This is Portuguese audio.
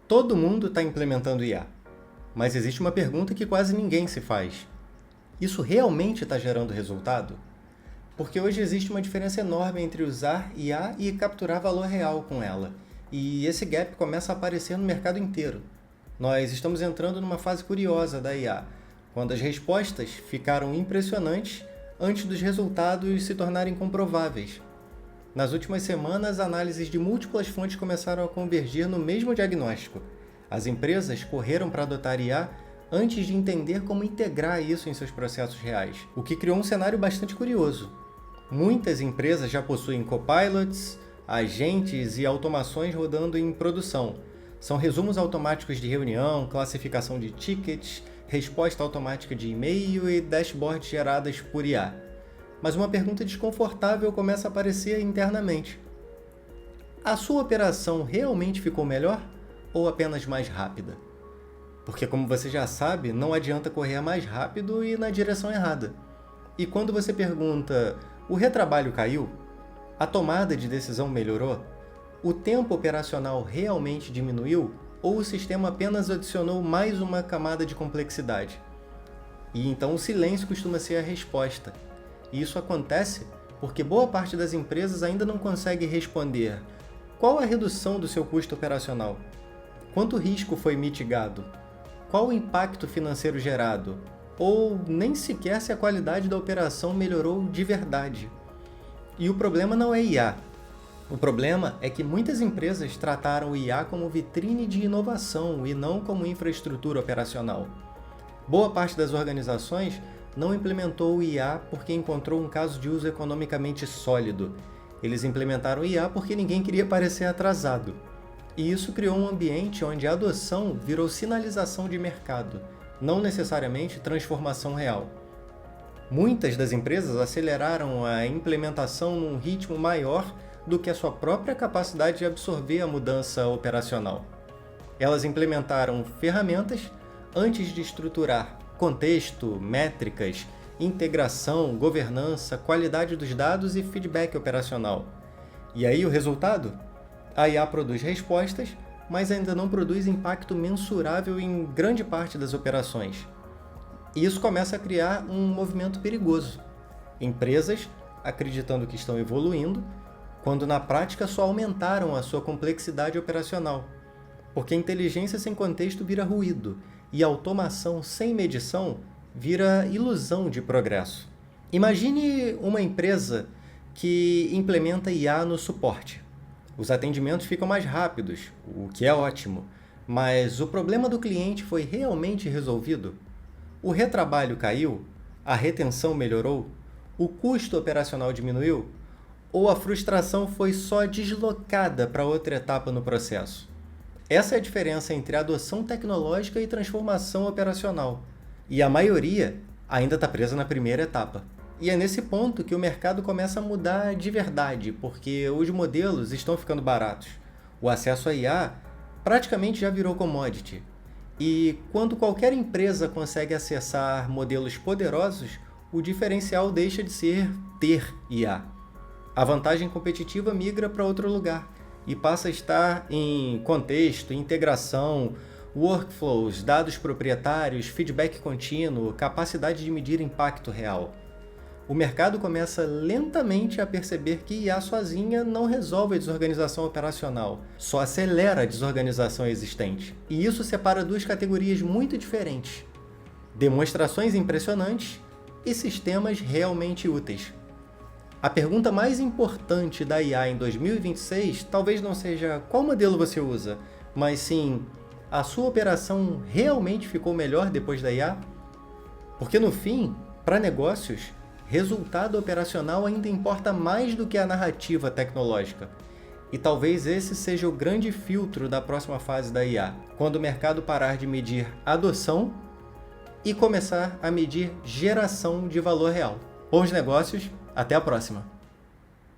Todo mundo está implementando IA, mas existe uma pergunta que quase ninguém se faz. Isso realmente está gerando resultado? Porque hoje existe uma diferença enorme entre usar IA e capturar valor real com ela. E esse gap começa a aparecer no mercado inteiro. Nós estamos entrando numa fase curiosa da IA, quando as respostas ficaram impressionantes antes dos resultados se tornarem comprováveis. Nas últimas semanas, análises de múltiplas fontes começaram a convergir no mesmo diagnóstico. As empresas correram para adotar IA antes de entender como integrar isso em seus processos reais, o que criou um cenário bastante curioso. Muitas empresas já possuem copilots, agentes e automações rodando em produção. São resumos automáticos de reunião, classificação de tickets, resposta automática de e-mail e dashboards geradas por IA. Mas uma pergunta desconfortável começa a aparecer internamente. A sua operação realmente ficou melhor ou apenas mais rápida? Porque, como você já sabe, não adianta correr mais rápido e na direção errada. E quando você pergunta, o retrabalho caiu? A tomada de decisão melhorou? O tempo operacional realmente diminuiu? Ou o sistema apenas adicionou mais uma camada de complexidade? E então o silêncio costuma ser a resposta. E isso acontece porque boa parte das empresas ainda não consegue responder qual a redução do seu custo operacional, quanto risco foi mitigado, qual o impacto financeiro gerado, ou nem sequer se a qualidade da operação melhorou de verdade. E o problema não é IA. O problema é que muitas empresas trataram o IA como vitrine de inovação e não como infraestrutura operacional. Boa parte das organizações não implementou o IA porque encontrou um caso de uso economicamente sólido. Eles implementaram o IA porque ninguém queria parecer atrasado. E isso criou um ambiente onde a adoção virou sinalização de mercado, não necessariamente transformação real. Muitas das empresas aceleraram a implementação num ritmo maior do que a sua própria capacidade de absorver a mudança operacional. Elas implementaram ferramentas antes de estruturar contexto, métricas, integração, governança, qualidade dos dados e feedback operacional. E aí o resultado? A IA produz respostas, mas ainda não produz impacto mensurável em grande parte das operações. E isso começa a criar um movimento perigoso. Empresas acreditando que estão evoluindo, quando na prática só aumentaram a sua complexidade operacional. Porque a inteligência sem contexto vira ruído, e a automação sem medição vira ilusão de progresso. Imagine uma empresa que implementa IA no suporte. Os atendimentos ficam mais rápidos, o que é ótimo, mas o problema do cliente foi realmente resolvido? O retrabalho caiu? A retenção melhorou? O custo operacional diminuiu? Ou a frustração foi só deslocada para outra etapa no processo? Essa é a diferença entre adoção tecnológica e transformação operacional. E a maioria ainda está presa na primeira etapa. E é nesse ponto que o mercado começa a mudar de verdade, porque os modelos estão ficando baratos. O acesso a IA praticamente já virou commodity. E quando qualquer empresa consegue acessar modelos poderosos, o diferencial deixa de ser ter IA. A vantagem competitiva migra para outro lugar e passa a estar em contexto, integração, workflows, dados proprietários, feedback contínuo, capacidade de medir impacto real. O mercado começa lentamente a perceber que IA sozinha não resolve a desorganização operacional, só acelera a desorganização existente. E isso separa duas categorias muito diferentes: demonstrações impressionantes e sistemas realmente úteis. A pergunta mais importante da IA em 2026 talvez não seja qual modelo você usa, mas sim, a sua operação realmente ficou melhor depois da IA? Porque no fim, para negócios, resultado operacional ainda importa mais do que a narrativa tecnológica. E talvez esse seja o grande filtro da próxima fase da IA, quando o mercado parar de medir adoção e começar a medir geração de valor real. Bons negócios, até a próxima!